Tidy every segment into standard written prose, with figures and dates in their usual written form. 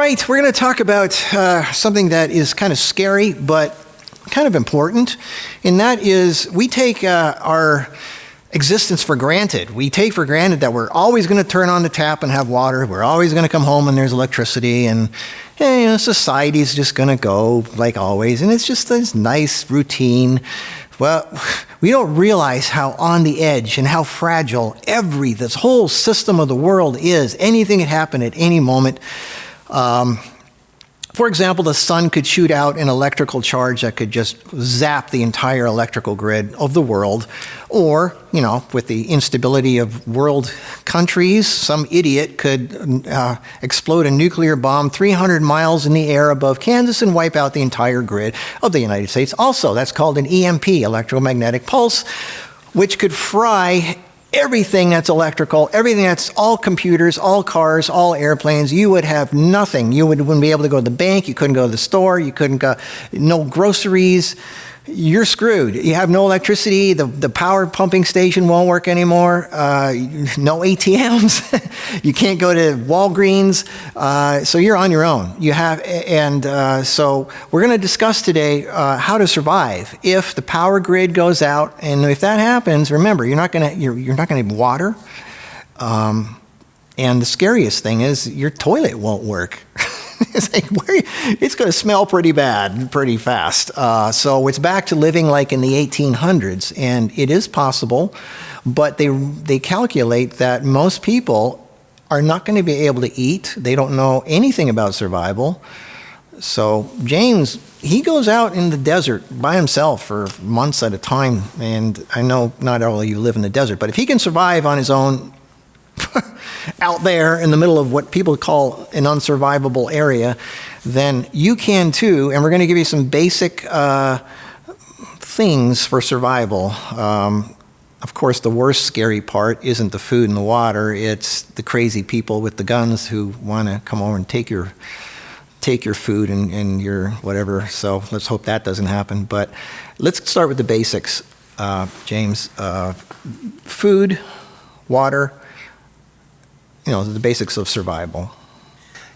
right, we're going to talk about something that is kind of scary, but kind of important, and that is we take our existence for granted. We take for granted that we're always going to turn on the tap and have water. We're always going to come home and there's electricity, and society's just going to go like always, and it's just this nice routine. Well, we don't realize how on the edge and how fragile this whole system of the world is. Anything can happen at any moment. For example, the sun could shoot out an electrical charge that could just zap the entire electrical grid of the world. Or, with the instability of world countries, some idiot could explode a nuclear bomb 300 miles in the air above Kansas and wipe out the entire grid of the United States. Also, that's called an EMP, electromagnetic pulse, which could fry everything that's electrical, everything that's all computers, all cars, all airplanes. You would have nothing. You wouldn't be able to go to the bank. You couldn't go to the store. You couldn't go, no groceries. You're screwed. You have no electricity. The power pumping station won't work anymore. No ATMs. You can't go to Walgreens. So you're on your own. So we're going to discuss today how to survive if the power grid goes out. And if that happens, remember, you're not going to have water. And the scariest thing is your toilet won't work. It's going to smell pretty bad pretty fast. So it's back to living like in the 1800s, and it is possible, but they calculate that most people are not going to be able to eat. They don't know anything about survival. So James, he goes out in the desert by himself for months at a time, and I know not all of you live in the desert, but if he can survive on his own out there in the middle of what people call an unsurvivable area, then you can too. And we're going to give you some basic things for survival. Of course, the worst scary part isn't the food and the water. It's the crazy people with the guns who want to come over and take your food and your whatever. So let's hope that doesn't happen. But let's start with the basics, James. Food, water, the basics of survival.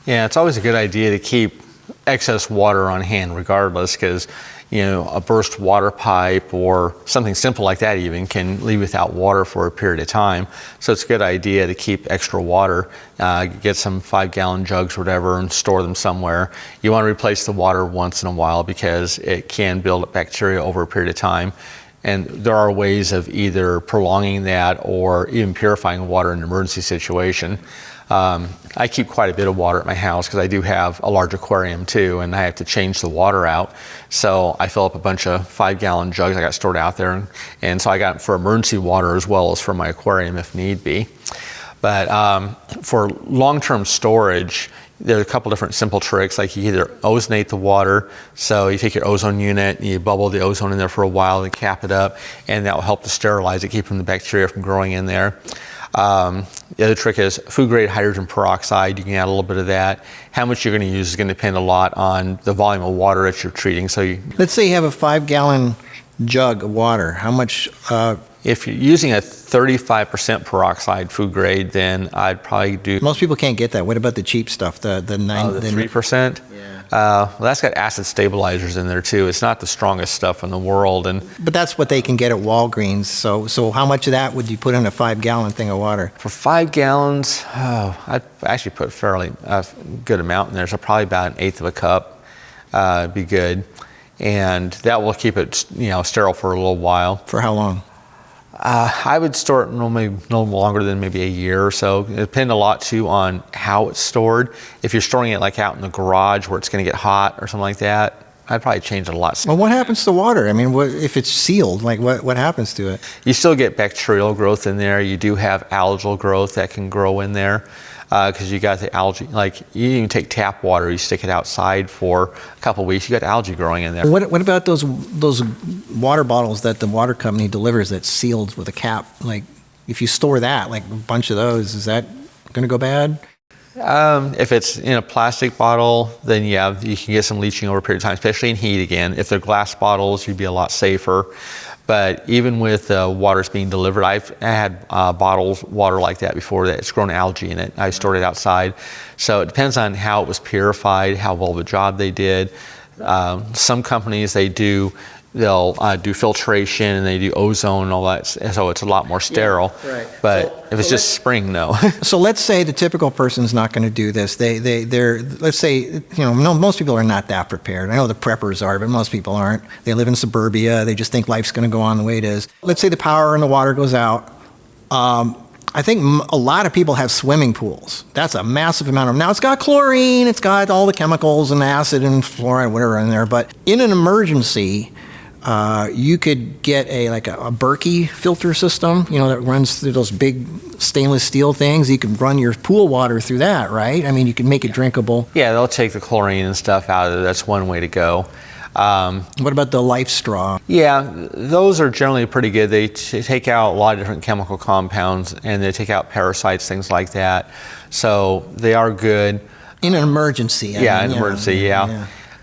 Yeah, it's always a good idea to keep excess water on hand regardless, because a burst water pipe or something simple like that even can leave without water for a period of time. So it's a good idea to keep extra water, get some 5-gallon jugs or whatever and store them somewhere. You want to replace the water once in a while because it can build up bacteria over a period of time. And there are ways of either prolonging that or even purifying water in an emergency situation. I keep quite a bit of water at my house because I do have a large aquarium too, and I have to change the water out. So I fill up a bunch of 5-gallon jugs I got stored out there. And so I got it for emergency water as well as for my aquarium if need be. But for long-term storage, there's a couple different simple tricks, like you either ozonate the water, so you take your ozone unit and you bubble the ozone in there for a while and cap it up, and that will help to sterilize it, keeping the bacteria from growing in there. The other trick is food-grade hydrogen peroxide. You can add a little bit of that. How much you're going to use is going to depend a lot on the volume of water that you're treating. Let's say you have a 5-gallon jug of water. How much? If you're using a 35% peroxide food grade, then I'd probably do... Most people can't get that. What about the cheap stuff, the 3%? Yeah. Well, that's got acid stabilizers in there too. It's not the strongest stuff in the world. But that's what they can get at Walgreens. So how much of that would you put in a 5-gallon thing of water? For 5 gallons, I'd actually put fairly good amount in there. So probably about 1/8 of a cup be good. And that will keep it sterile for a little while. For how long? I would store it no longer than maybe a year or so. It depends a lot too on how it's stored. If you're storing it like out in the garage where it's going to get hot or something like that, I'd probably change it a lot. Well, what happens to water? I mean, if it's sealed, what happens to it? You still get bacterial growth in there. You do have algal growth that can grow in there. Because you got the algae, like you even take tap water, you stick it outside for a couple of weeks, you got algae growing in there. What about those water bottles that the water company delivers that's sealed with a cap? Like if you store that, like a bunch of those, is that going to go bad? If it's in a plastic bottle, then yeah, you can get some leaching over a period of time, especially in heat again. If they're glass bottles, you'd be a lot safer. But even with waters being delivered, I had bottled water like that before that it's grown algae in it. I stored it outside. So it depends on how it was purified, how well of a job they did. Some companies, they'll do filtration and they do ozone and all that, so it's a lot more sterile. Yeah, right. But if it's just spring, no. So let's say the typical person's not going to do this. They're let's say, no, most people are not that prepared. I know the preppers are, but most people aren't. They live in suburbia. They just think life's going to go on the way it is. Let's say the power and the water goes out. I think a lot of people have swimming pools. That's a massive amount of them. Now, it's got chlorine, it's got all the chemicals and acid and fluoride, whatever in there, but in an emergency, you could get a Berkey filter system, that runs through those big stainless steel things. You can run your pool water through that, right? I mean, you can make it drinkable. Yeah, they'll take the chlorine and stuff out of it. That's one way to go. What about the Life Straw? Yeah, those are generally pretty good. They take out a lot of different chemical compounds and they take out parasites, things like that. So they are good. In an emergency. Emergency.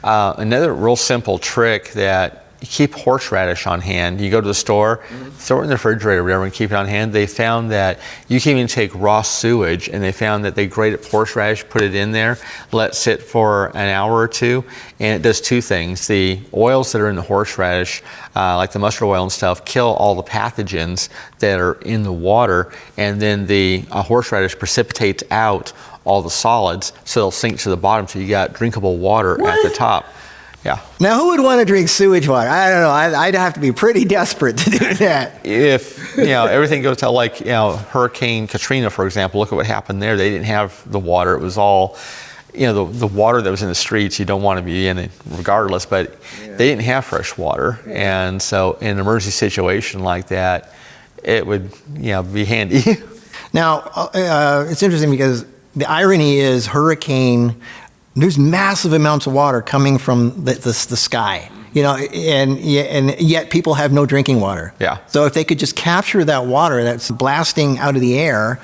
Another real simple trick that you keep horseradish on hand. You go to the store, throw it in the refrigerator or whatever and keep it on hand. They found that you can even take raw sewage and they found that they grate up horseradish, put it in there, let it sit for an hour or two, and it does two things. The oils that are in the horseradish, like the mustard oil and stuff, kill all the pathogens that are in the water, and then the horseradish precipitates out all the solids, so they'll sink to the bottom, so you got drinkable water at the top. Yeah. Now, who would want to drink sewage water? I don't know. I'd have to be pretty desperate to do that. If everything goes to Hurricane Katrina, for example, look at what happened there. They didn't have the water. It was all, the water that was in the streets. You don't want to be in it regardless, but they didn't have fresh water, and so in an emergency situation like that, it would be handy. Now, it's interesting because the irony is there's massive amounts of water coming from the sky, and yet people have no drinking water. Yeah. So if they could just capture that water that's blasting out of the air,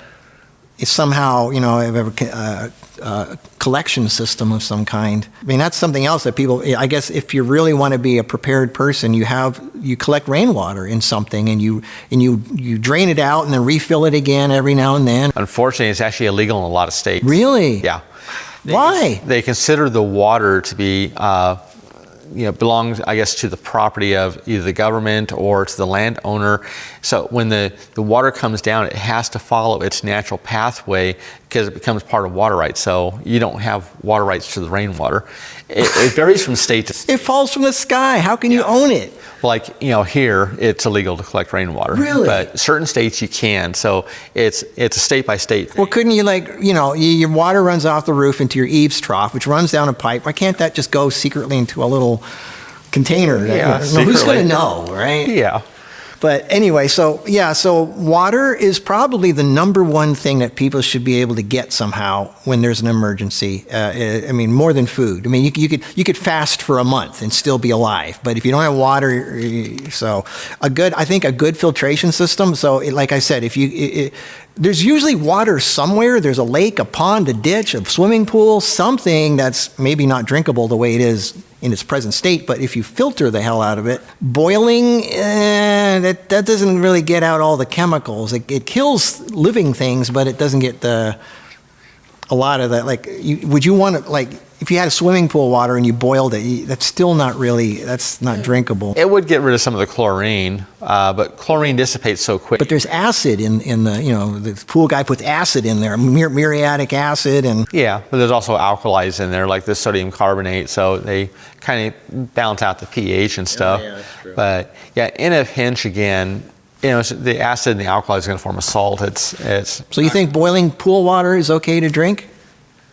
it's somehow, a collection system of some kind. I mean, that's something else that people, I guess if you really want to be a prepared person, you collect rainwater in something and you drain it out and then refill it again every now and then. Unfortunately, it's actually illegal in a lot of states. Really? Yeah. Why? They consider the water to be, belongs, I guess, to the property of either the government or to the landowner. So when the water comes down, it has to follow its natural pathway because it becomes part of water rights. So you don't have water rights to the rainwater. It varies from state to state. It falls from the sky. How can you own it? Here it's illegal to collect rainwater. Really? But certain states you can. So it's a state by state thing. Well, couldn't you your water runs off the roof into your eaves trough, which runs down a pipe. Why can't that just go secretly into a little container? Yeah, who's going to know, right? Yeah. But anyway, so water is probably the number one thing that people should be able to get somehow when there's an emergency. More than food. I mean, you could fast for a month and still be alive. But if you don't have water, I think a good filtration system. So, like I said, there's usually water somewhere. There's a lake, a pond, a ditch, a swimming pool, something that's maybe not drinkable the way it is in its present state, but if you filter the hell out of it, boiling, that doesn't really get out all the chemicals. It kills living things, but it doesn't get a lot of that. Would you want to, if you had a swimming pool water and you boiled it, that's not drinkable. It would get rid of some of the chlorine, but chlorine dissipates so quick. But there's acid in the pool guy puts acid in there, muriatic acid. Yeah, but there's also alkalis in there, like the sodium carbonate, so they kind of balance out the pH and stuff. Yeah, that's true. But in a pinch again, the acid and the alkali is going to form a salt. So you think boiling pool water is okay to drink?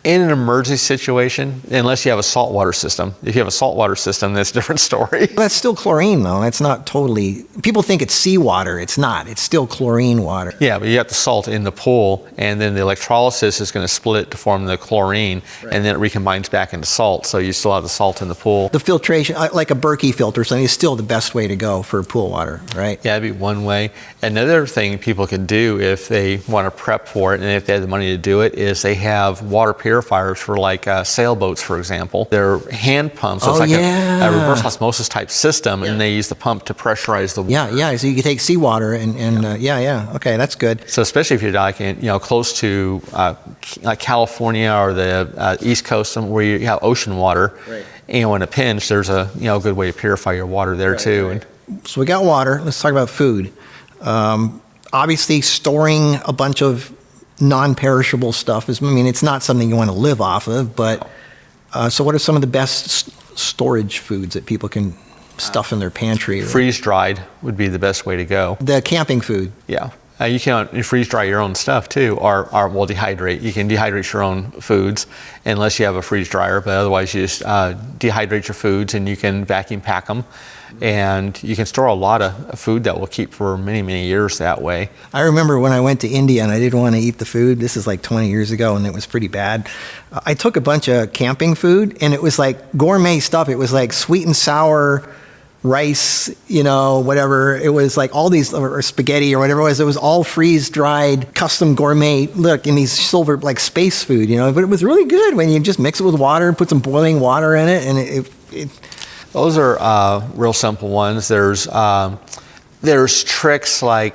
In an emergency situation, unless you have a saltwater system. If you have a saltwater system, that's a different story. That's still chlorine, though. That's not totally... People think it's seawater. It's not. It's still chlorine water. Yeah, but you got the salt in the pool, and then the electrolysis is going to split it to form the chlorine, and then it recombines back into salt, so you still have the salt in the pool. The filtration, like a Berkey filter, something is still the best way to go for pool water, right? Yeah, that'd be one way. Another thing people can do if they want to prep for it, and if they have the money to do it, is they have water purification purifiers for like sailboats, for example. They're hand pumps, so it's like a reverse osmosis type system, and they use the pump to pressurize the water. Yeah, so you can take seawater and okay, that's good. So especially if you're like close to like California or the East Coast, where you have ocean water, right. And in a pinch, there's a good way to purify your water there too. Right. So we got water. Let's talk about food. Obviously, storing a bunch of non-perishable stuff it's not something you want to live off of. But so, what are some of the best storage foods that people can stuff in their pantry? Freeze dried would be the best way to go. The camping food. Yeah. You can freeze dry your own stuff too, or dehydrate. You can dehydrate your own foods unless you have a freeze dryer, but otherwise you just dehydrate your foods and you can vacuum pack them. And you can store a lot of food that will keep for many, many years that way. I remember when I went to India and I didn't want to eat the food. This is like 20 years ago and it was pretty bad. I took a bunch of camping food and it was like gourmet stuff. It was like sweet and sour rice, whatever. It was like all these, or spaghetti or whatever it was. It was all freeze-dried, custom gourmet look in these silver, like space food, But it was really good when you just mix it with water and put some boiling water in it. And Those are real simple ones. There's tricks like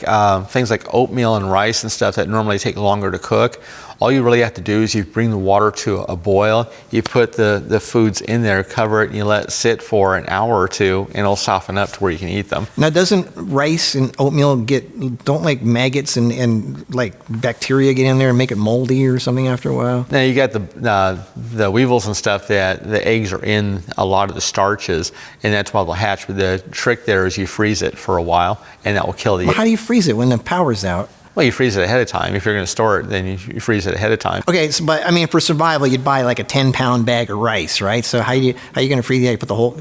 things like oatmeal and rice and stuff that normally take longer to cook. All you really have to do is you bring the water to a boil, you put the foods in there, cover it, and you let it sit for an hour or two, and it'll soften up to where you can eat them. Now, doesn't rice and oatmeal don't like maggots and like bacteria get in there and make it moldy or something after a while? Now you got the weevils and stuff that the eggs are in a lot of the starches, and that's why they'll hatch. But the trick there is you freeze it for a while, and that will kill the. Well, how do you freeze it when the power's out? Well, you freeze it ahead of time. If you're going to store it, then you freeze it ahead of time. Okay, but for survival, you'd buy like a 10-pound bag of rice, right? So how are you going to freeze it? You put the whole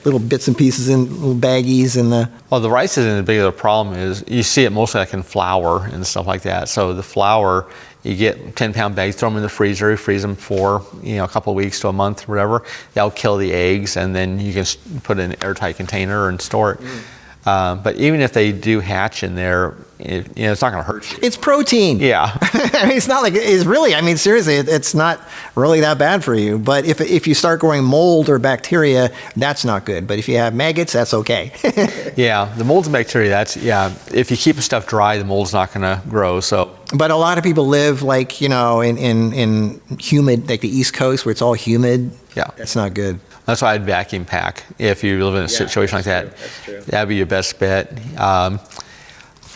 little bits and pieces in little baggies and the. Well, the rice isn't a big of a problem. Is you see it mostly like in flour and stuff like that. So the flour, you get 10-pound bags, throw them in the freezer, you freeze them for a couple of weeks to a month, or whatever. That'll kill the eggs, and then you can put it in an airtight container and store it. But even if they do hatch in there, it's not going to hurt you. It's protein. Yeah. It's not like it's really. Seriously, it's not really that bad for you. But if you start growing mold or bacteria, that's not good. But if you have maggots, that's okay. Yeah, the molds and bacteria. If you keep stuff dry, the mold's not going to grow. So. But a lot of people live like in humid, like the East Coast where it's all humid. Yeah. That's not good. That's why I'd vacuum pack if you live in a situation like that. That's true. That'd be your best bet.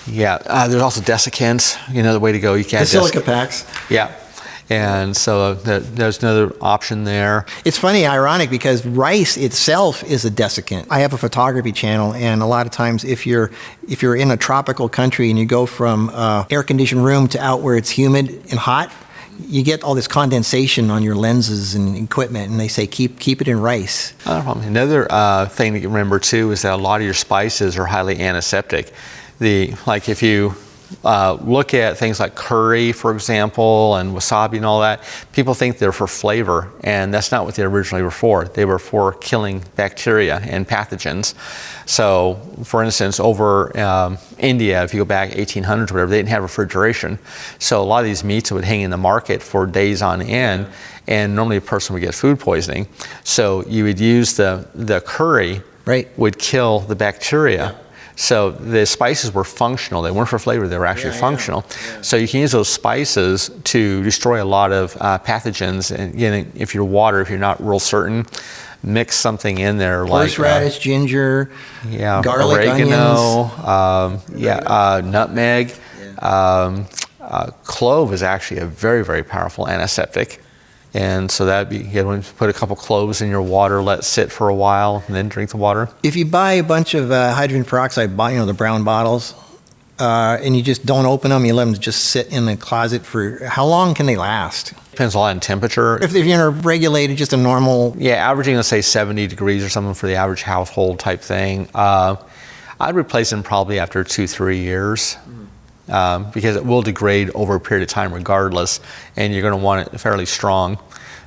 There's also desiccants. The way to go. You can't. The silica packs. Yeah. And so there's another option there. It's funny, ironic, because rice itself is a desiccant. I have a photography channel, and a lot of times if you're in a tropical country and you go from air-conditioned room to out where it's humid and hot, you get all this condensation on your lenses and equipment, and they say keep it in rice. Not a problem. Another thing to remember too is that a lot of your spices are highly antiseptic. If you look at things like curry, for example, and wasabi and all that, people think they're for flavor, and that's not what they originally were for. They were for killing bacteria and pathogens. So, for instance, over India, if you go back 1800s or whatever, they didn't have refrigeration. So a lot of these meats would hang in the market for days on end, and normally a person would get food poisoning. So you would use the curry, right, would kill the bacteria. Yeah. So the spices were functional. They weren't for flavor. They were actually functional. Yeah. So you can use those spices to destroy a lot of pathogens. And if you're not real certain, mix something in there horseradish, ginger, garlic, oregano, onions. nutmeg. Yeah. Clove is actually a very, very powerful antiseptic. And so that'd be good when you put a couple cloves in your water, let it sit for a while, and then drink the water. If you buy a bunch of hydrogen peroxide, the brown bottles, and you just don't open them, you let them just sit in the closet for, how long can they last? Depends a lot on temperature. If you're regulated, just a normal... Yeah, averaging, let's say 70 degrees or something for the average household type thing. I'd replace them probably after 2-3 years. Because it will degrade over a period of time regardless, and you're going to want it fairly strong.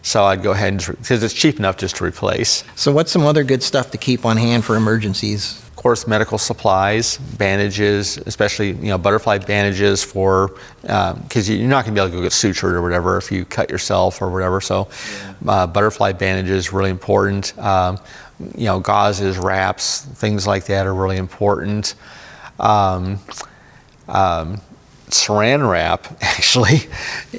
So I'd go ahead because it's cheap enough just to replace. So what's some other good stuff to keep on hand for emergencies? course, medical supplies, bandages, especially butterfly bandages for because you're not going to be able to go get sutured or whatever if you cut yourself or whatever. So, butterfly bandages really important. Gauzes, wraps, things like that are really important. Saran wrap actually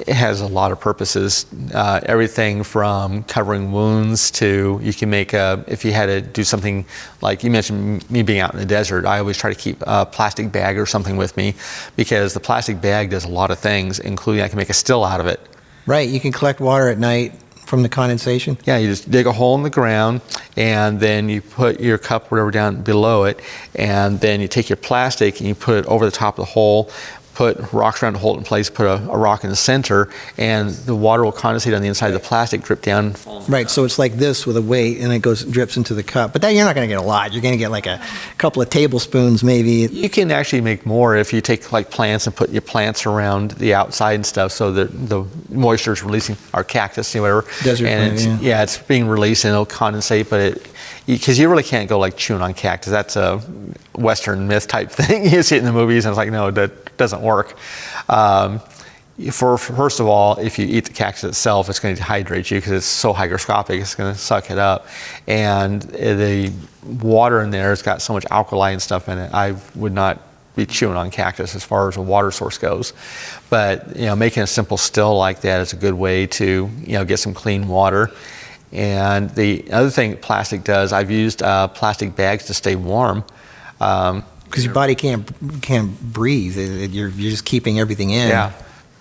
has a lot of purposes. Everything from covering wounds to you can make if you had to do something like you mentioned me being out in the desert, I always try to keep a plastic bag or something with me because the plastic bag does a lot of things, including I can make a still out of it. Right, you can collect water at night from the condensation? Yeah, you just dig a hole in the ground and then you put your cup or whatever down below it, and then you take your plastic and you put it over the top of the hole, put rocks around to hold it in place, put a rock in the center, and the water will condensate on the inside of the plastic, drip down. Right, so it's like this with a weight, and it drips into the cup. But that you're not going to get a lot. You're going to get like a couple of tablespoons, maybe. You can actually make more if you take like plants and put your plants around the outside and stuff, so that the moisture is releasing, or cactus, whatever. Desert and plant, yeah, it's being released and it'll condensate, but because you really can't go like chewing on cactus. That's a Western myth type thing. You see it in the movies, and it's like, no, that doesn't work. First of all, if you eat the cactus itself, it's going to dehydrate you because it's so hygroscopic, it's going to suck it up. And the water in there has got so much alkali and stuff in it, I would not be chewing on cactus as far as a water source goes. But making a simple still like that is a good way to get some clean water. And the other thing plastic does, I've used plastic bags to stay warm. Because your body can't breathe. You're just keeping everything in. Yeah,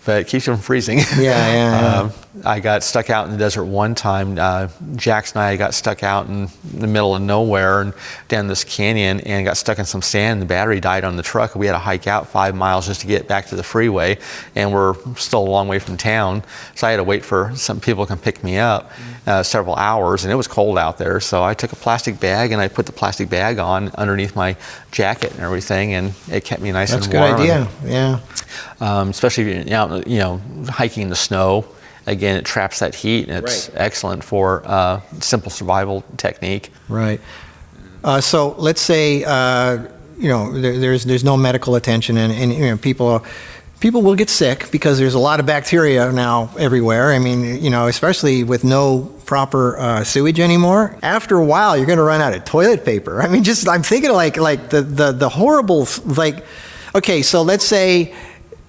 but it keeps you from freezing. Yeah. I got stuck out in the desert one time. Jax and I got stuck out in the middle of nowhere and down this canyon and got stuck in some sand. The battery died on the truck. We had to hike out 5 miles just to get back to the freeway, and we're still a long way from town. So I had to wait for some people to come pick me up several hours, and it was cold out there. So I took a plastic bag and I put the plastic bag on underneath my jacket and everything, and it kept me nice and warm. That's a good idea. Yeah. Especially if you're out, hiking in the snow. Again, it traps that heat, and it's excellent for simple survival technique. Right. So let's say there's no medical attention, and people will get sick because there's a lot of bacteria now everywhere. I mean, especially with no proper sewage anymore. After a while, you're going to run out of toilet paper. I mean, I'm thinking like the horrible Okay, so let's say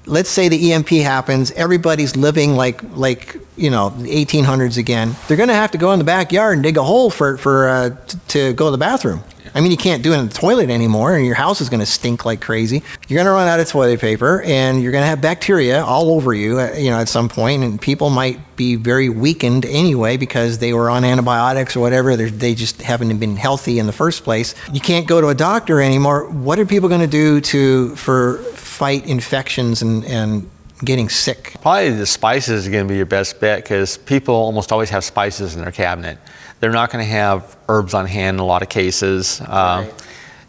the EMP happens, everybody's living like the 1800s again. They're going to have to go in the backyard and dig a hole to go to the bathroom. I mean, you can't do it in the toilet anymore, and your house is going to stink like crazy. You're going to run out of toilet paper, and you're going to have bacteria all over you, at some point, and people might be very weakened anyway because they were on antibiotics or whatever. They just haven't been healthy in the first place. You can't go to a doctor anymore. What are people going to do for fight infections and getting sick? Probably the spices are going to be your best bet because people almost always have spices in their cabinet. They're not going to have herbs on hand in a lot of cases. Right.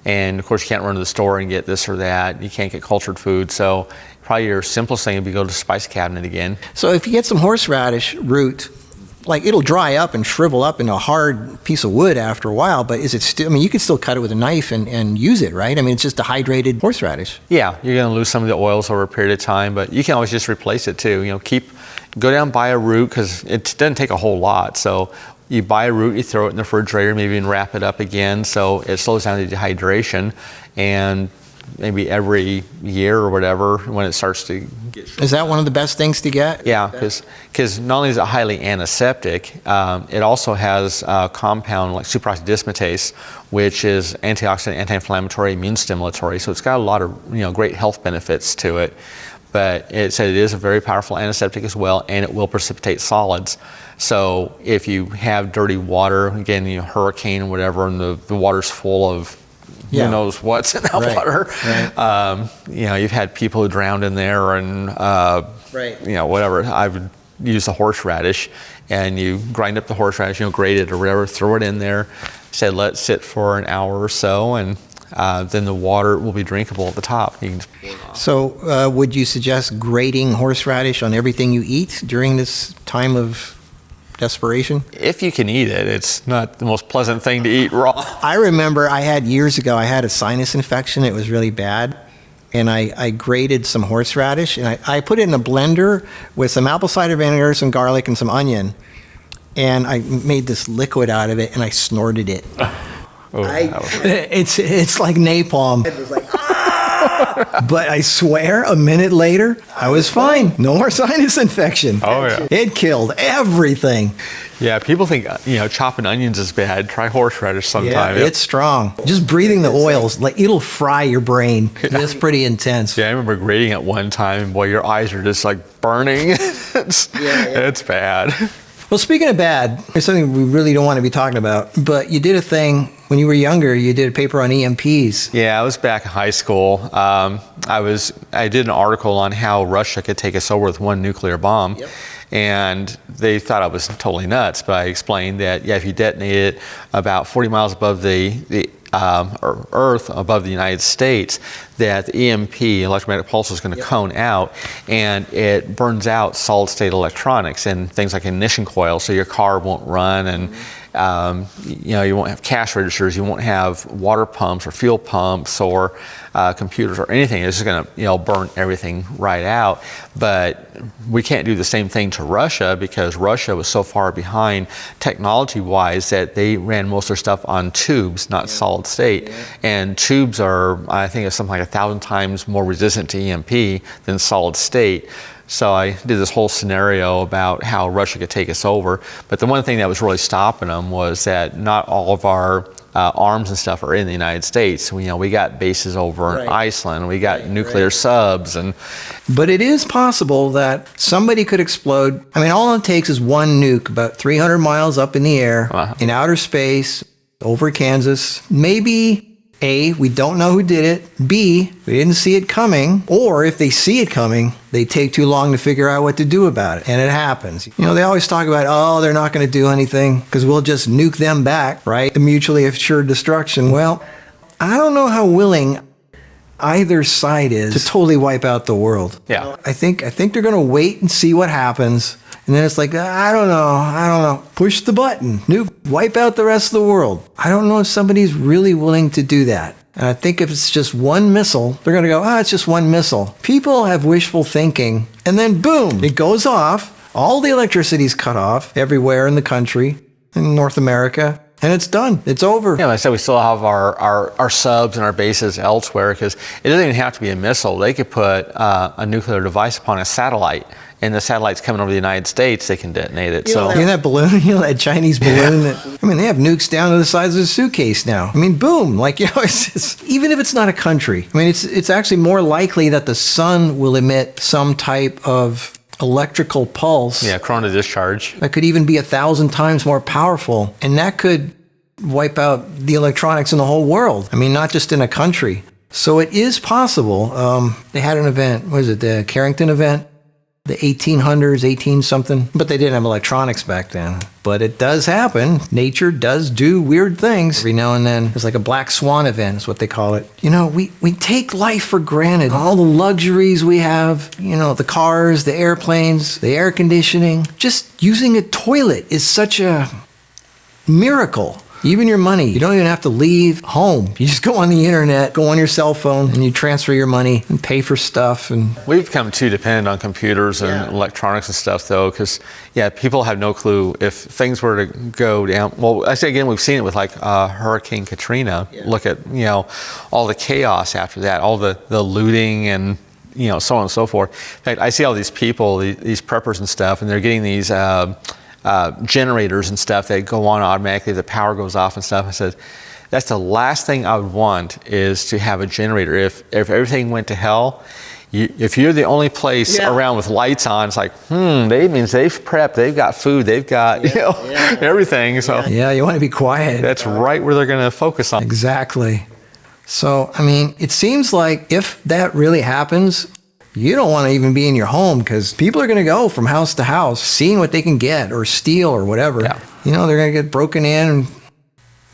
And of course you can't run to the store and get this or that. You can't get cultured food. So probably your simplest thing would be go to the spice cabinet again. So if you get some horseradish root, it'll dry up and shrivel up into a hard piece of wood after a while, but is it still, you can still cut it with a knife and use it, right? I mean, it's just dehydrated horseradish. Yeah, you're going to lose some of the oils over a period of time, but you can always just replace it too. Go down and buy a root because it doesn't take a whole lot. So you buy a root, you throw it in the refrigerator, maybe and wrap it up again so it slows down the dehydration, and maybe every year or whatever when it starts to get... Is that one of the best things to get? Yeah, because not only is it highly antiseptic, it also has a compound like superoxide dismutase, which is antioxidant, anti-inflammatory, immune stimulatory. So it's got a lot of great health benefits to it. But it said it is a very powerful antiseptic as well, and it will precipitate solids. So if you have dirty water, again, hurricane or whatever, and the water's full of who knows what's in that water. Right. You've had people who drowned in there, and whatever. I would use the horseradish, and you grind up the horseradish, grate it or whatever, throw it in there. Said let it sit for an hour or so, and then the water will be drinkable at the top. You can just pour it off. So would you suggest grating horseradish on everything you eat during this time of Desperation. If you can eat it, it's not the most pleasant thing to eat raw. I remember years ago, I had a sinus infection. It was really bad. And I grated some horseradish, and I put it in a blender with some apple cider vinegar, some garlic, and some onion. And I made this liquid out of it, and I snorted it. It's like napalm. It was like, ah! But I swear, a minute later, I was fine. No more sinus infection. Oh, yeah. It killed everything. Yeah, people think, chopping onions is bad. Try horseradish sometime. Yeah, it's strong. Just breathing the oils, like it'll fry your brain. It's pretty intense. Yeah, I remember grating it one time, and boy, your eyes are just like burning. It's bad. Well, speaking of bad, there's something we really don't want to be talking about, but you did a thing when you were younger. You did a paper on EMPs. Yeah, I was back in high school. I did an article on how Russia could take us over with one nuclear bomb. Yep. And they thought I was totally nuts, but I explained that, if you detonate it about 40 miles above the Earth, above the United States, that the EMP, electromagnetic pulse, is going to cone out, and it burns out solid-state electronics and things like ignition coils, so your car won't run, and you won't have cash registers, you won't have water pumps or fuel pumps or computers or anything. It's just going to burn everything right out. But we can't do the same thing to Russia, because Russia was so far behind technology-wise that they ran most of their stuff on tubes, not solid state. Yeah. And tubes are, I think, it's something like 1,000 times more resistant to EMP than solid state. So I did this whole scenario about how Russia could take us over. But the one thing that was really stopping them was that not all of our arms and stuff are in the United States. We got bases over in Iceland. We got nuclear subs. But it is possible that somebody could explode. I mean, all it takes is one nuke about 300 miles up in the air, in outer space, over Kansas. Maybe A, we don't know who did it. B, we didn't see it coming. Or if they see it coming, they take too long to figure out what to do about it. And it happens. They always talk about, they're not going to do anything because we'll just nuke them back, right? The mutually assured destruction. Well, I don't know how willing either side is to totally wipe out the world. Yeah. I think they're going to wait and see what happens. And then it's like, I don't know. Push the button. Nuke, wipe out the rest of the world. I don't know if somebody's really willing to do that. And I think if it's just one missile, they're going to go, it's just one missile. People have wishful thinking. And then boom, it goes off. All the electricity's cut off everywhere in the country, in North America. And it's done. It's over. Yeah, like I said, we still have our subs and our bases elsewhere, because it doesn't even have to be a missile. They could put a nuclear device upon a satellite, and the satellite's coming over the United States, they can detonate it. That balloon, that Chinese balloon. They have nukes down to the size of a suitcase now. Boom. It's just, even if it's not a country. It's actually more likely that the sun will emit some type of electrical pulse. Yeah, corona discharge. That could even be 1,000 times more powerful. And that could wipe out the electronics in the whole world. Not just in a country. So it is possible. They had an event, what is it, the Carrington event? The 1800s, 18 something. But they didn't have electronics back then. But it does happen. Nature does do weird things every now and then. It's like a black swan event is what they call it. We take life for granted. All the luxuries we have, the cars, the airplanes, the air conditioning. Just using a toilet is such a miracle. Even your money, you don't even have to leave home. You just go on the internet, go on your cell phone, and you transfer your money and pay for stuff. And we've become too dependent on computers and electronics and stuff, though, because people have no clue if things were to go down. Well, I say again, we've seen it with Hurricane Katrina. Yeah. Look at all the chaos after that, all the looting and so on and so forth. In fact, I see all these people, these preppers and stuff, and they're getting these generators and stuff that go on automatically if the power goes off and stuff. I said, that's the last thing I would want, is to have a generator. If everything went to hell, if you're the only place around with lights on, it's like, that means they've prepped, they've got food, they've got everything. So you want to be quiet. That's right where they're going to focus on. Exactly. So, it seems like if that really happens, you don't want to even be in your home, because people are going to go from house to house, seeing what they can get or steal or whatever. Yeah. They're going to get broken in and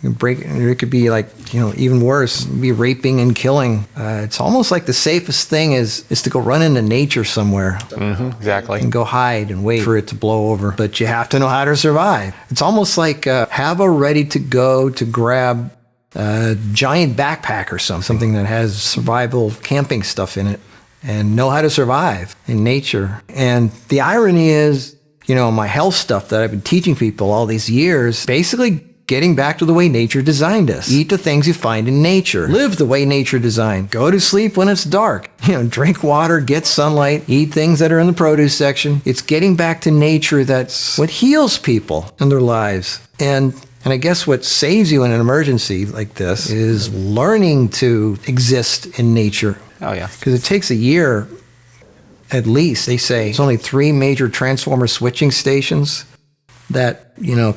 It could be like, even worse, be raping and killing. It's almost like the safest thing is to go run into nature somewhere. Exactly. And go hide and wait for it to blow over. But you have to know how to survive. It's almost like have a ready to go to grab a giant backpack or something that has survival camping stuff in it, and know how to survive in nature. And the irony is, my health stuff that I've been teaching people all these years, basically getting back to the way nature designed us. Eat the things you find in nature. Live the way nature designed. Go to sleep when it's dark. Drink water, get sunlight, eat things that are in the produce section. It's getting back to nature that's what heals people in their lives. And I guess what saves you in an emergency like this is learning to exist in nature. Oh, yeah. Because it takes a year, at least. They say there's only 3 major transformer switching stations that,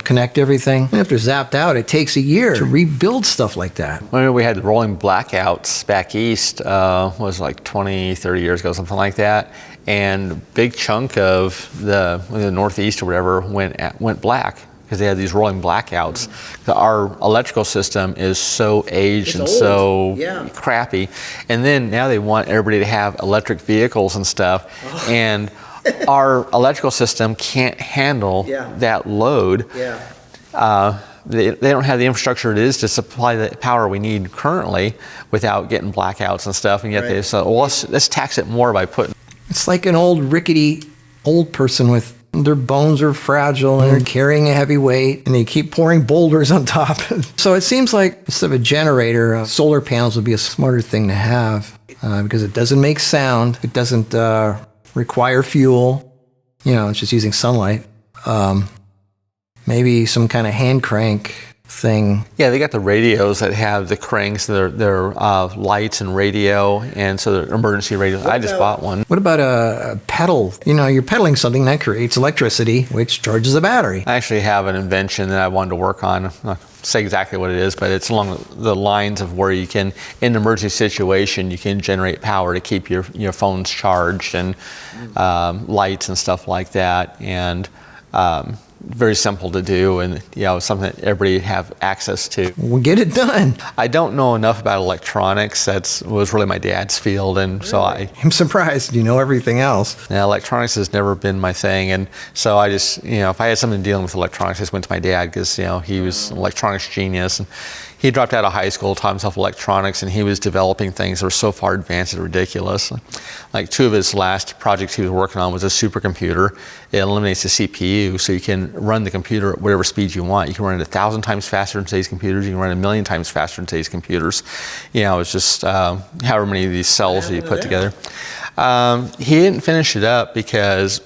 connect everything. And if they're zapped out, it takes a year to rebuild stuff like that. When we had the rolling blackouts back east, was like 20, 30 years ago, something like that. And a big chunk of the Northeast or whatever went black because they had these rolling blackouts. Our electrical system is so aged and so crappy. And then now they want everybody to have electric vehicles and stuff. And our electrical system can't handle that load. They don't have the infrastructure it is to supply the power we need currently without getting blackouts and stuff. And yet they say, well, let's tax it more by putting. It's like an old rickety old person with their bones are fragile and they're carrying a heavy weight and they keep pouring boulders on top. So it seems like instead of a generator, solar panels would be a smarter thing to have because it doesn't make sound. It doesn't require fuel. It's just using sunlight. Maybe some kind of hand crank thing. Yeah, they got the radios that have the cranks, their lights and radio, and so they're emergency radios. I just bought one. What about a pedal? You're pedaling something that creates electricity, which charges a battery. I actually have an invention that I wanted to work on. I'm not say exactly what it is, but it's along the lines of where you can, in an emergency situation, you can generate power to keep your phones charged and lights and stuff like that. And very simple to do, and something that everybody have access to. We'll get it done. I don't know enough about electronics. That was really my dad's field, and so I'm surprised you know everything else. Electronics has never been my thing, and so I just if I had something dealing with electronics, I just went to my dad because he was an electronics genius. And he dropped out of high school, taught himself electronics, and he was developing things that were so far advanced and ridiculous. Like 2 of his last projects he was working on was a supercomputer. It eliminates the CPU, so you can run the computer at whatever speed you want. You can run it 1,000 times faster than today's computers. You can run it 1,000,000 times faster than today's computers. It's just however many of these cells you put together. He didn't finish it up because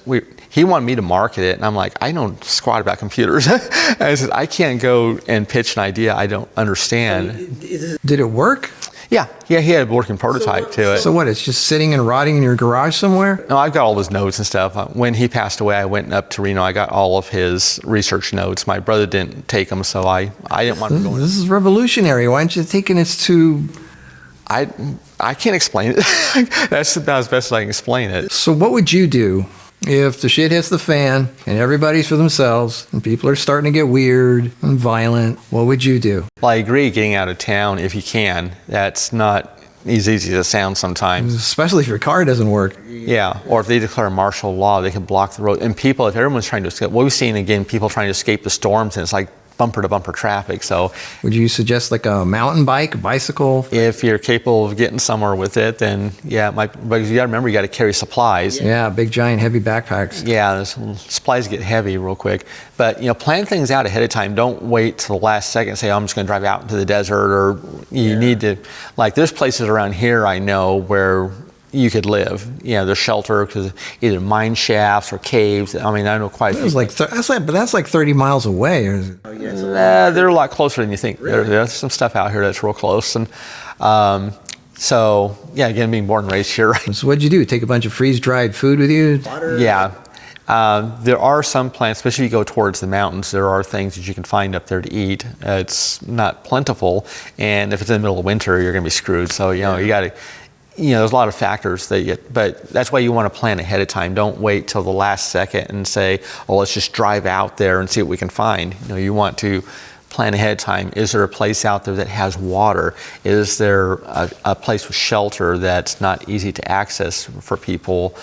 he wanted me to market it, and I'm like, I know squat about computers. I said, I can't go and pitch an idea I don't understand. Did it work? Yeah, he had a working prototype to it. So what, it's just sitting and rotting in your garage somewhere? No, I've got all his notes and stuff. When he passed away, I went up to Reno. I got all of his research notes. My brother didn't take them, so I didn't want to go in. This is revolutionary. Why aren't you taking it to... I can't explain it. That's about as best as I can explain it. So what would you do if the shit hits the fan and everybody's for themselves and people are starting to get weird and violent? What would you do? Well, I agree getting out of town if you can. That's not as easy as it sounds sometimes. Especially if your car doesn't work. Yeah, or if they declare martial law, they can block the road. And people, if everyone's trying to escape, what we've seen again, people trying to escape the storms, and it's like bumper to bumper traffic. So would you suggest like a mountain bike, a bicycle? If you're capable of getting somewhere with it, then yeah, because you got to remember, you got to carry supplies. Yeah, big giant heavy backpacks. Yeah, supplies get heavy real quick. But plan things out ahead of time. Don't wait till the last second and say, oh, I'm just going to drive out into the desert, or you need to, like, there's places around here I know where you could live. There's shelter because either mine shafts or caves. I mean, I know quite a few. But that's like 30 miles away. Or is it? They're a lot closer than you think. Really? There's some stuff out here that's real close. And so, yeah, again, being born and raised here. Right? So what'd you do? Take a bunch of freeze-dried food with you? Water? Yeah. There are some plants, especially if you go towards the mountains, there are things that you can find up there to eat. It's not plentiful. And if it's in the middle of winter, you're going to be screwed. So, you got to... there's a lot of factors but that's why you want to plan ahead of time. Don't wait till the last second and say, oh, let's just drive out there and see what we can find. You want to plan ahead of time. Is there a place out there that has water? Is there a place with shelter that's not easy to access for people?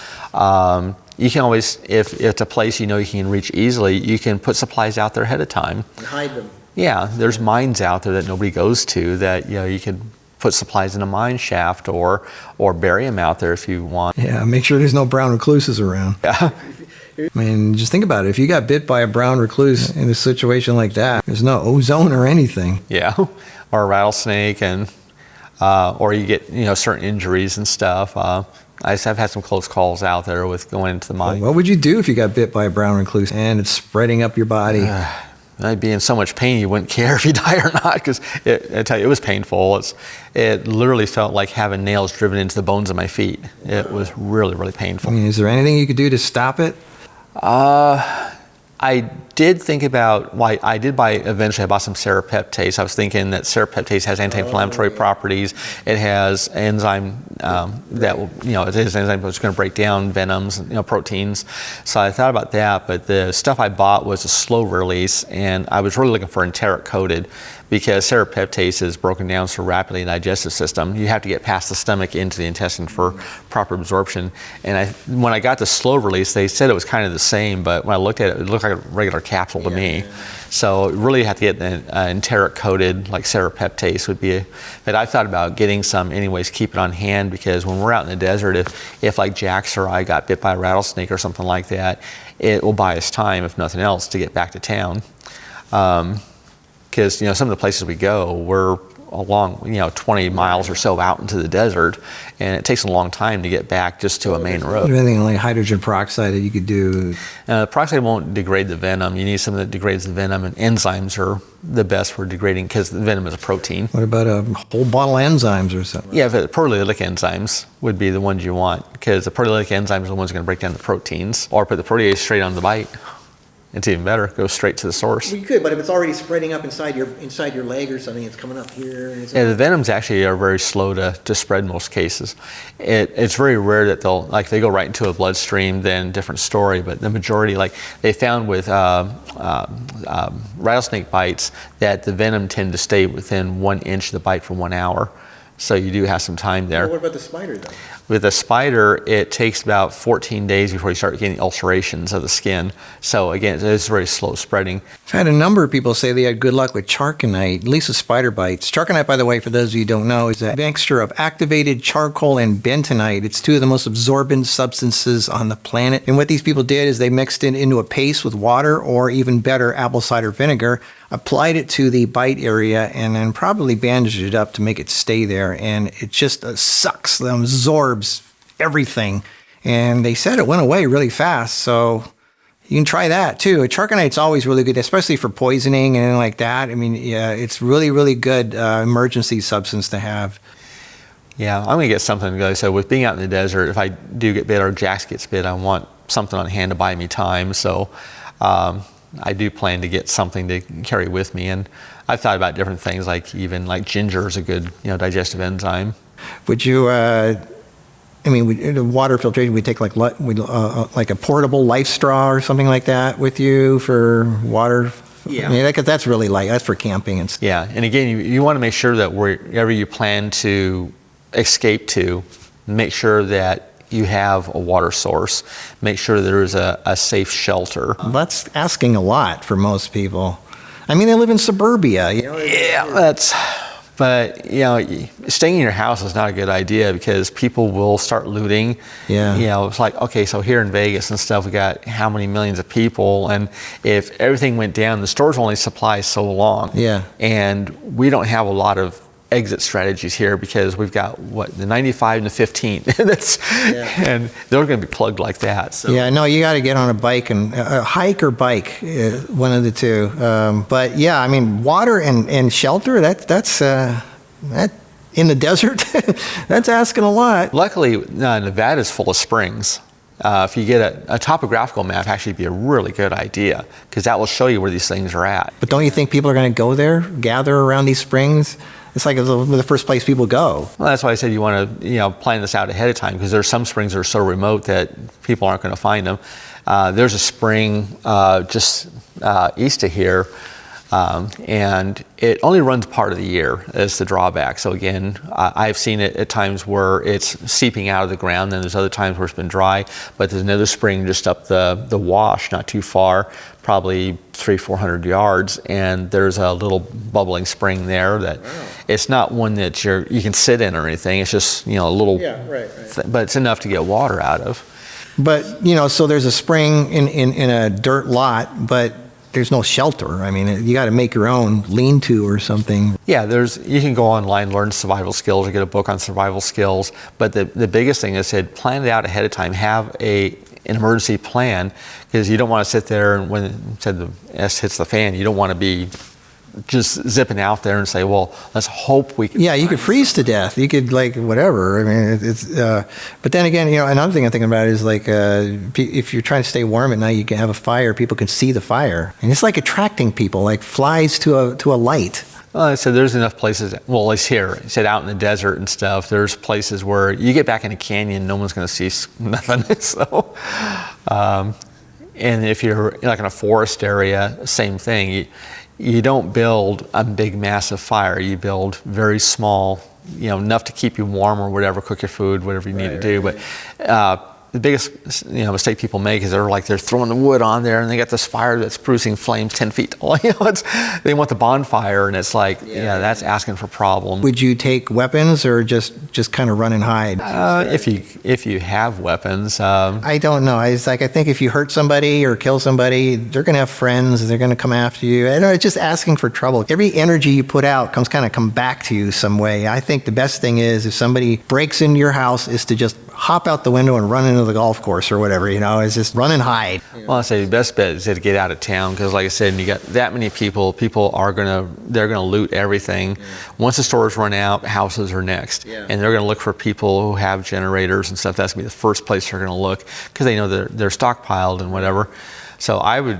You can always, if it's a place you know you can reach easily, you can put supplies out there ahead of time. And hide them. Yeah, there's mines out there that nobody goes to that, you could put supplies in a mine shaft or bury them out there if you want. Yeah, make sure there's no brown recluses around. Yeah. I mean, just think about it. If you got bit by a brown recluse in a situation like that, there's no ozone or anything. Yeah, or a rattlesnake, and or you get certain injuries and stuff. I've had some close calls out there with going into the mine. What would you do if you got bit by a brown recluse and it's spreading up your body? I'd be in so much pain you wouldn't care if you die or not, because I tell you, it was painful. It literally felt like having nails driven into the bones of my feet. It was really, really painful. I mean, is there anything you could do to stop it? I did think about, eventually I bought some serapeptase. I was thinking that serapeptase has anti-inflammatory properties. It has enzyme that will, it is an enzyme that's going to break down venoms, proteins. So I thought about that, but the stuff I bought was a slow release, and I was really looking for enteric coated, because serapeptase is broken down so rapidly in the digestive system. You have to get past the stomach into the intestine for proper absorption. And when I got the slow release, they said it was kind of the same, but when I looked at it, it looked like a regular capsule to me. Yeah. So really have to get an enteric coated, like serapeptase would be. But I thought about getting some anyways, keep it on hand, because when we're out in the desert, if like Jax or I got bit by a rattlesnake or something like that, it will buy us time, if nothing else, to get back to town. Because some of the places we go, we're along 20 miles or so out into the desert, and it takes a long time to get back just to a main road. Anything like hydrogen peroxide that you could do? Peroxide won't degrade the venom. You need something that degrades the venom, and enzymes are the best for degrading, because the venom is a protein. What about a whole bottle of enzymes or something? Yeah, the proteolytic enzymes would be the ones you want, because the proteolytic enzymes are the ones going to break down the proteins, or put the protease straight on the bite. It's even better. Go straight to the source. Well, you could, but if it's already spreading up inside your leg or something, it's coming up here. Yeah, the venoms actually are very slow to spread in most cases. It's very rare that if they go right into a bloodstream, then different story. But the majority, like they found with rattlesnake bites, that the venom tend to stay within 1 inch of the bite for 1 hour. So you do have some time there. Well, what about the spider, though? With a spider, it takes about 14 days before you start getting ulcerations of the skin. So again, it's very slow spreading. I've had a number of people say they had good luck with charconite, at least with spider bites. Charconite, by the way, for those of you who don't know, is a mixture of activated charcoal and bentonite. It's two of the most absorbent substances on the planet. And what these people did is they mixed it into a paste with water, or even better, apple cider vinegar, applied it to the bite area, and then probably bandaged it up to make it stay there. And it just sucks, absorbs everything. And they said it went away really fast, so you can try that too. Charconite's always really good, especially for poisoning and anything like that. I mean, yeah, it's really, really good emergency substance to have. Yeah, I'm gonna get something. Like I said, with being out in the desert, if I do get bit or Jax gets bit, I want something on hand to buy me time. So I do plan to get something to carry with me, and I've thought about different things, like even like ginger is a good digestive enzyme. Would you? The water filtration. We take like a portable life straw or something like that with you for water. Yeah, I mean, that's really light. That's for camping and stuff. Yeah, and again, you want to make sure that wherever you plan to escape to, make sure that you have a water source. Make sure there is a safe shelter. That's asking a lot for most people. I mean, they live in suburbia. Yeah, but staying in your house is not a good idea, because people will start looting. Yeah. It's like, okay, so here in Vegas and stuff, we got how many millions of people, and if everything went down, the stores only supply so long. Yeah. And we don't have a lot of exit strategies here, because we've got the 95 and the 15. And they're going to be plugged like that. So. Yeah, no, you got to get on a bike and hike or bike, one of the two. But yeah, I mean, water and shelter, that's in the desert, that's asking a lot. Luckily, Nevada's full of springs. If you get a topographical map, actually be a really good idea, because that will show you where these things are at. But don't you think people are going to go there, gather around these springs? It's like the first place people go. Well, that's why I said you want to plan this out ahead of time, because there's some springs that are so remote that people aren't going to find them. There's a spring just east of here And it only runs part of the year is the drawback. So again, I've seen it at times where it's seeping out of the ground, and there's other times where it's been dry, but there's another spring just up the wash, not too far, probably 300-400 yards, and there's a little bubbling spring there that it's not one that you can sit in or anything. It's just, a little, but it's enough to get water out of. But, so there's a spring in a dirt lot, but there's no shelter. I mean, you got to make your own lean-to or something. Yeah, you can go online, learn survival skills, or get a book on survival skills. But the biggest thing is plan it out ahead of time. Have an emergency plan, because you don't want to sit there and when the S hits the fan, you don't want to be just zipping out there and say, well, let's hope we can. Yeah, you could freeze to death. You could whatever. I mean, it's. But then again, another thing I'm thinking about is if you're trying to stay warm at night, you can have a fire. People can see the fire, and it's like attracting people, like flies to a light. Well, so there's enough places. Well, at least here, I said out in the desert and stuff. There's places where you get back in a canyon, no one's going to see nothing. So, and if you're like in a forest area, same thing. You don't build a big, massive fire. You build very small, enough to keep you warm or whatever, cook your food, whatever you need to do. But the biggest mistake people make is they're throwing the wood on there and they got this fire that's producing flames 10 feet tall. They want the bonfire, and it's that's asking for problems. Would you take weapons or just kind of run and hide? If you have weapons. I don't know. I think if you hurt somebody or kill somebody, they're going to have friends. They're going to come after you. I know it's just asking for trouble. Every energy you put out come back to you some way. I think the best thing is if somebody breaks into your house is to just hop out the window and run into the golf course or whatever, is just run and hide. Well, I say the best bet is to get out of town, because like I said, you got that many people are they're gonna loot everything. Once the stores run out, houses are next. And they're gonna look for people who have generators and stuff. That's gonna be the first place they're gonna look, because they know they're stockpiled and whatever. So I would,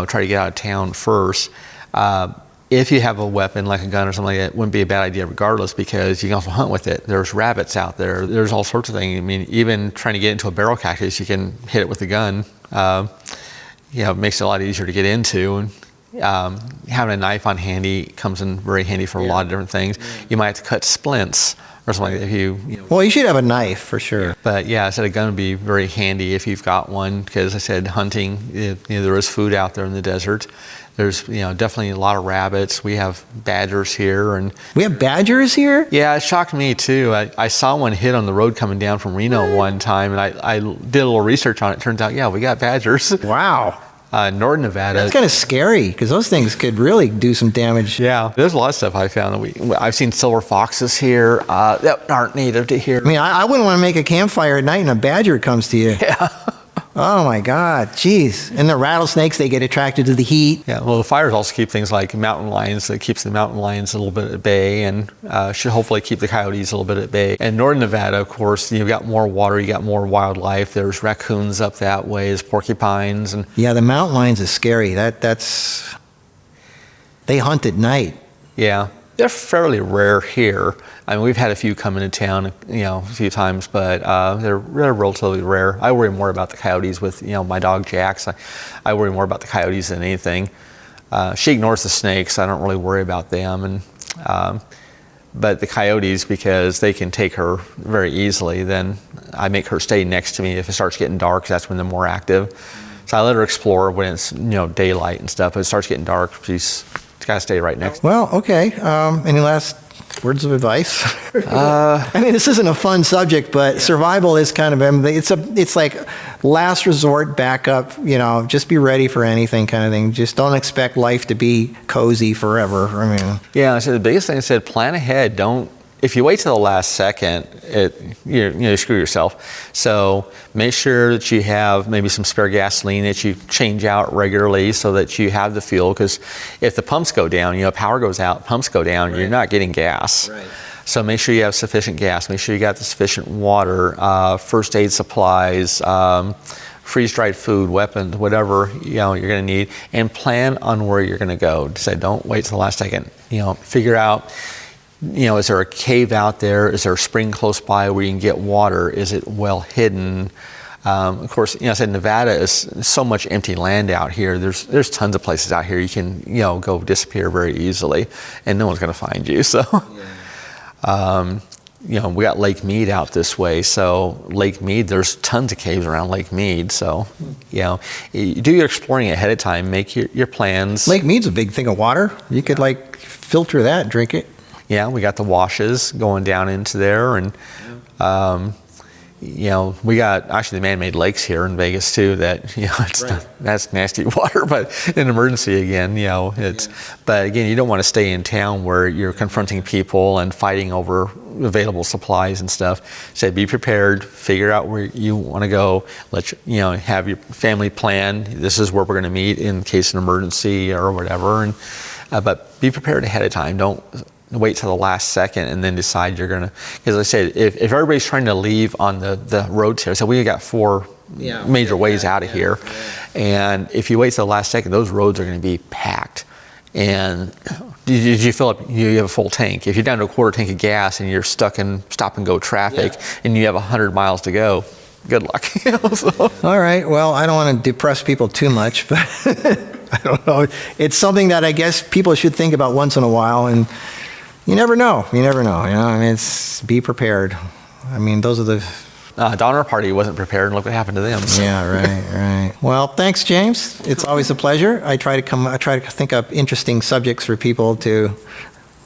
try to get out of town first. If you have a weapon like a gun or something like that, it wouldn't be a bad idea regardless, because you can also hunt with it. There's rabbits out there. There's all sorts of things. I mean, even trying to get into a barrel cactus, you can hit it with a gun. It makes it a lot easier to get into. And having a knife on handy comes in very handy for a lot of different things. You might have to cut splints or something like that. If Well, you should have a knife for sure. But yeah, I said a gun would be very handy if you've got one, because I said hunting, there is food out there in the desert. There's definitely a lot of rabbits. We have badgers here, and we have badgers here. Yeah, it shocked me too. I saw one hit on the road coming down from Reno one time, and I did a little research on it. Turns out, we got badgers. Wow. Northern Nevada. That's kind of scary, because those things could really do some damage. Yeah, there's a lot of stuff I found. I've seen silver foxes here that aren't native to here. I mean, I wouldn't want to make a campfire at night and a badger comes to you. Yeah. Oh my God, jeez. And the rattlesnakes, they get attracted to the heat. Yeah, well, the fires also keep things like mountain lions. That keeps the mountain lions a little bit at bay, and should hopefully keep the coyotes a little bit at bay. And Northern Nevada, of course, you've got more water, you got more wildlife. There's raccoons up that way, there's porcupines. And yeah, the mountain lions is scary. That's they hunt at night. Yeah. They're fairly rare here. I mean, we've had a few come into town, a few times, but they're relatively rare. I worry more about the coyotes with, my dog Jax. I worry more about the coyotes than anything. She ignores the snakes. I don't really worry about them. And but the coyotes, because they can take her very easily, then I make her stay next to me if it starts getting dark. That's when they're more active. So I let her explore when it's daylight and stuff. But it starts getting dark, she's got to stay right next. Well, okay. Any last words of advice? I mean, this isn't a fun subject, but survival is kind of, it's like last resort backup, just be ready for anything kind of thing. Just don't expect life to be cozy forever. I mean. Yeah, so the biggest thing I said, plan ahead. If you wait till the last second, you screw yourself. So make sure that you have maybe some spare gasoline that you change out regularly so that you have the fuel. Because if the pumps go down, power goes out, pumps go down, you're not getting gas. Right. So make sure you have sufficient gas. Make sure you got the sufficient water, first aid supplies, freeze-dried food, weapons, whatever you're going to need, and plan on where you're going to go. Say, don't wait till the last second. Figure out. Is there a cave out there? Is there a spring close by where you can get water? Is it well hidden? Of course, I said Nevada is so much empty land out here. There's tons of places out here you can go disappear very easily, and no one's going to find you. So, we got Lake Mead out this way. So Lake Mead, there's tons of caves around Lake Mead. So, you do your exploring ahead of time. Make your plans. Lake Mead's a big thing of water. You could filter that, drink it. Yeah, we got the washes going down into there, and we got actually the man-made lakes here in Vegas too. That that's nasty water, but in emergency again, it's. But again, you don't want to stay in town where you're confronting people and fighting over available supplies and stuff. So be prepared. Figure out where you want to go. Have your family plan. This is where we're going to meet in case of an emergency or whatever. And but be prepared ahead of time. Don't wait till the last second and then decide you're gonna, because I said, if everybody's trying to leave on the roads here, so we got 4 major ways out of here, and if you wait till the last second, those roads are gonna be packed. And did you fill up, you have a full tank. If you're down to a quarter tank of gas and you're stuck in stop and go traffic and you have 100 miles to go, good luck. So. All right, well, I don't want to depress people too much, but I don't know. It's something that I guess people should think about once in a while, and you never know. It's be prepared. Those are the... Donner Party wasn't prepared, and look what happened to them. So. Yeah, right. Well, thanks, James. It's always a pleasure. I try to think up interesting subjects for people to,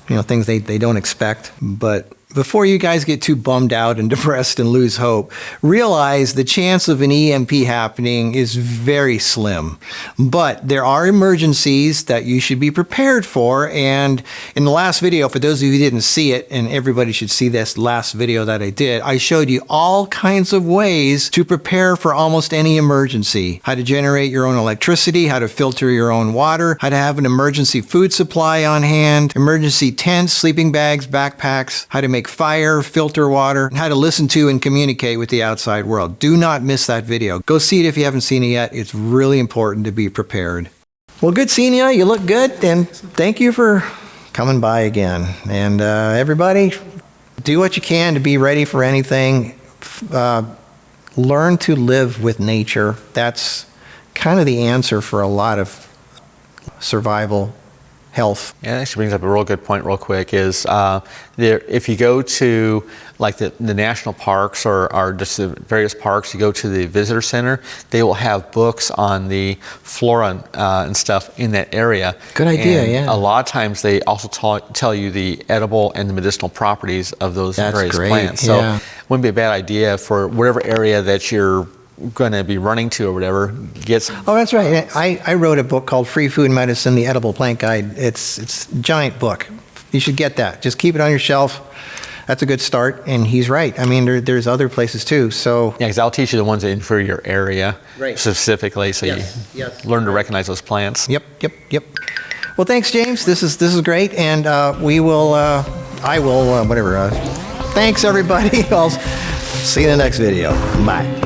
things they don't expect. But before you guys get too bummed out and depressed and lose hope, realize the chance of an EMP happening is very slim. But there are emergencies that you should be prepared for. And in the last video, for those of you who didn't see it, and everybody should see this last video that I did, I showed you all kinds of ways to prepare for almost any emergency. How to generate your own electricity, how to filter your own water, how to have an emergency food supply on hand, emergency tents, sleeping bags, backpacks, how to make fire, filter water, and how to listen to and communicate with the outside world. Do not miss that video. Go see it if you haven't seen it yet. It's really important to be prepared. Well, good seeing you. You look good, and thank you for coming by again. And everybody, do what you can to be ready for anything. Learn to live with nature. That's kind of the answer for a lot of survival health. Yeah, that actually brings up a real good point real quick is if you go to like the national parks or just the various parks, you go to the visitor center, they will have books on the flora and stuff in that area. Good idea, and yeah. A lot of times they also tell you the edible and the medicinal proproperties of those various plants. So it wouldn't be a bad idea for whatever area that you're going to be running to or whatever gets. Oh, that's right. I wrote a book called Free Food Medicine, The Edible Plant Guide. It's a giant book. You should get that. Just keep it on your shelf. That's a good start. And he's right. There's other places too. So yeah, because I'll teach you the ones in for your area specifically, so you learn to recognize those plants. Yep. Well, thanks, James. This is great, and we will. I will. Thanks, everybody. I'll see you in the next video. Bye.